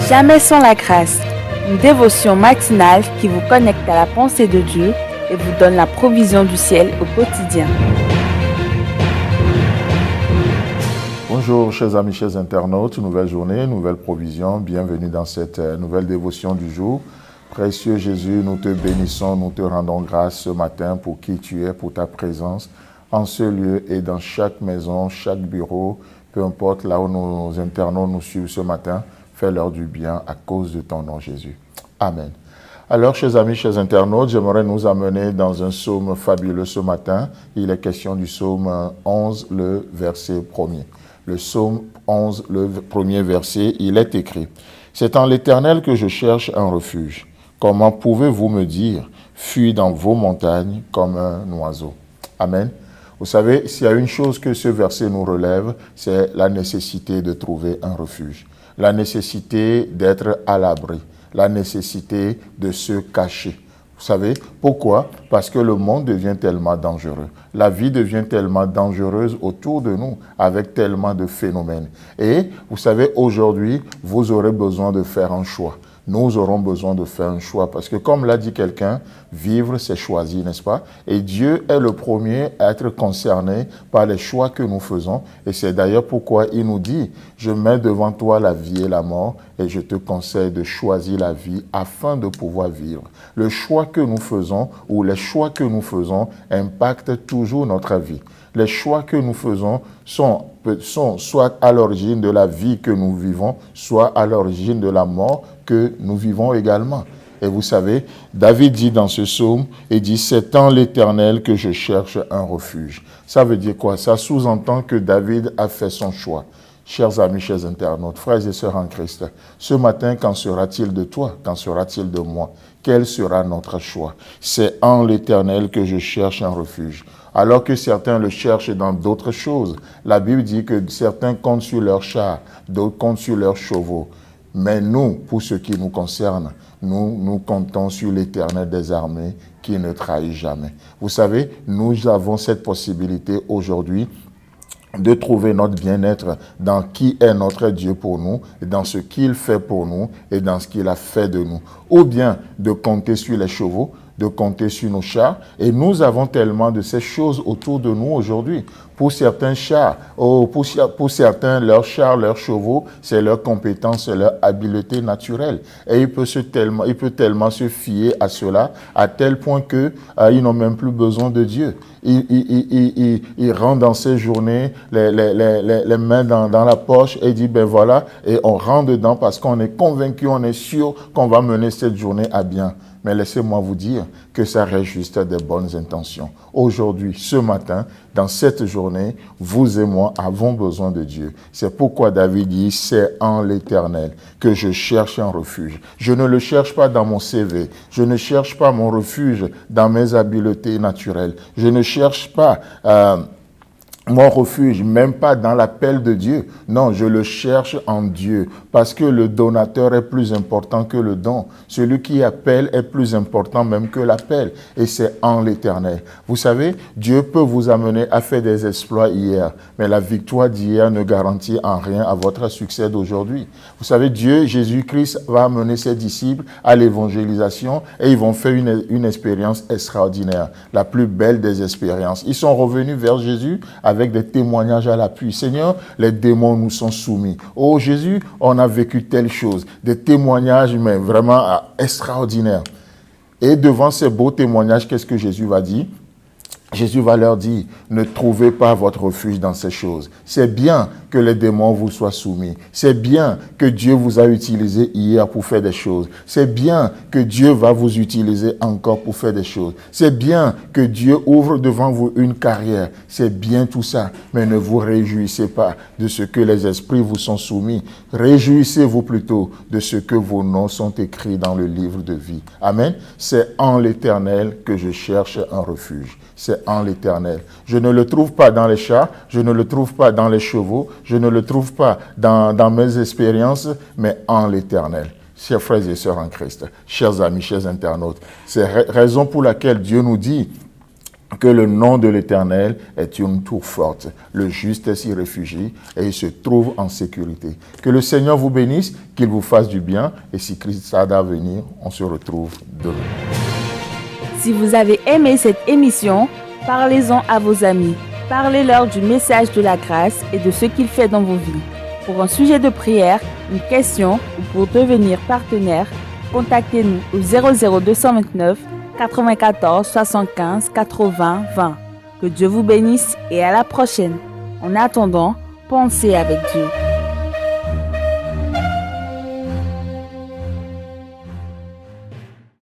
Jamais sans la grâce, une dévotion matinale qui vous connecte à la pensée de Dieu et vous donne la provision du ciel au quotidien. Bonjour chers amis, chers internautes, nouvelle journée, nouvelle provision, bienvenue dans cette nouvelle dévotion du jour. Précieux Jésus, nous te bénissons, nous te rendons grâce ce matin pour qui tu es, pour ta présence en ce lieu et dans chaque maison, chaque bureau, peu importe là où nos internautes nous suivent ce matin, fais-leur du bien à cause de ton nom Jésus. Amen. Alors, chers amis, chers internautes, j'aimerais nous amener dans un psaume fabuleux ce matin. Il est question du psaume 11, le verset 1er. Le psaume 11, le premier verset, il est écrit « C'est en l'Éternel que je cherche un refuge. Comment pouvez-vous me dire, fuis dans vos montagnes comme un oiseau ?» Amen. Vous savez, s'il y a une chose que ce verset nous relève, c'est la nécessité de trouver un refuge, la nécessité d'être à l'abri, la nécessité de se cacher. Vous savez pourquoi? Parce que le monde devient tellement dangereux. La vie devient tellement dangereuse autour de nous avec tellement de phénomènes. Et vous savez, aujourd'hui, vous aurez besoin de faire un choix. Nous aurons besoin de faire un choix parce que comme l'a dit quelqu'un, vivre c'est choisir, n'est-ce pas? Et Dieu est le premier à être concerné par les choix que nous faisons. Et c'est d'ailleurs pourquoi il nous dit, je mets devant toi la vie et la mort et je te conseille de choisir la vie afin de pouvoir vivre. Le choix que nous faisons ou les choix que nous faisons impactent toujours notre vie. Les choix que nous faisons sont soit à l'origine de la vie que nous vivons, soit à l'origine de la mort que nous vivons également. Et vous savez, David dit dans ce psaume, il dit « C'est en l'Éternel que je cherche un refuge ». Ça veut dire quoi? Ça sous-entend que David a fait son choix. Chers amis, chers internautes, frères et sœurs en Christ, ce matin, qu'en sera-t-il de toi? Qu'en sera-t-il de moi? Quel sera notre choix? C'est en l'Éternel que je cherche un refuge. Alors que certains le cherchent dans d'autres choses. La Bible dit que certains comptent sur leurs chars, d'autres comptent sur leurs chevaux. Mais nous, pour ce qui nous concerne, nous comptons sur l'Éternel des armées qui ne trahit jamais. Vous savez, nous avons cette possibilité aujourd'hui de trouver notre bien-être dans qui est notre Dieu pour nous, dans ce qu'il fait pour nous et dans ce qu'il a fait de nous. Ou bien de compter sur les chevaux, de compter sur nos chars. Et nous avons tellement de ces choses autour de nous aujourd'hui. Pour certains chars, pour certains, leurs chars, leurs chevaux, c'est leur compétence, c'est leur habileté naturelle. Et il peut tellement se fier à cela, à tel point qu'ils n'ont même plus besoin de Dieu. Il rentre dans ces journées, les mains dans la poche et dit, ben voilà, et on rentre dedans parce qu'on est convaincu, on est sûr qu'on va mener cette journée à bien. Mais laissez-moi vous dire que ça reste juste des bonnes intentions. Aujourd'hui, ce matin, dans cette journée, vous et moi avons besoin de Dieu. C'est pourquoi David dit, c'est en l'Éternel que je cherche un refuge. Je ne le cherche pas dans mon CV. Je ne cherche pas mon refuge dans mes habiletés naturelles. Je ne cherche pas mon refuge, même pas dans l'appel de Dieu. Non, je le cherche en Dieu, parce que le donateur est plus important que le don. Celui qui appelle est plus important même que l'appel, et c'est en l'Éternel. Vous savez, Dieu peut vous amener à faire des exploits hier, mais la victoire d'hier ne garantit en rien à votre succès d'aujourd'hui. Vous savez, Dieu, Jésus-Christ, va amener ses disciples à l'évangélisation, et ils vont faire une expérience extraordinaire, la plus belle des expériences. Ils sont revenus vers Jésus avec des témoignages à l'appui. Seigneur, les démons nous sont soumis. Oh Jésus, on a vécu telle chose. Des témoignages, mais vraiment extraordinaires. Et devant ces beaux témoignages, qu'est-ce que Jésus va dire? Jésus va leur dire, ne trouvez pas votre refuge dans ces choses. C'est bien que les démons vous soient soumis. C'est bien que Dieu vous a utilisé hier pour faire des choses. C'est bien que Dieu va vous utiliser encore pour faire des choses. C'est bien que Dieu ouvre devant vous une carrière. C'est bien tout ça. Mais ne vous réjouissez pas de ce que les esprits vous sont soumis. Réjouissez-vous plutôt de ce que vos noms sont écrits dans le livre de vie. Amen. C'est en l'Éternel que je cherche un refuge. C'est en l'Éternel. Je ne le trouve pas dans les chars, je ne le trouve pas dans les chevaux, je ne le trouve pas dans mes expériences, mais en l'Éternel. Chers frères et sœurs en Christ, chers amis, chers internautes, c'est raison pour laquelle Dieu nous dit que le nom de l'Éternel est une tour forte. Le juste s'y réfugie et il se trouve en sécurité. Que le Seigneur vous bénisse, qu'il vous fasse du bien. Et si Christ tarde à venir, on se retrouve demain. Si vous avez aimé cette émission, parlez-en à vos amis. Parlez-leur du message de la grâce et de ce qu'il fait dans vos vies. Pour un sujet de prière, une question ou pour devenir partenaire, contactez-nous au 00229 94 75 80 20. Que Dieu vous bénisse et à la prochaine. En attendant, pensez avec Dieu.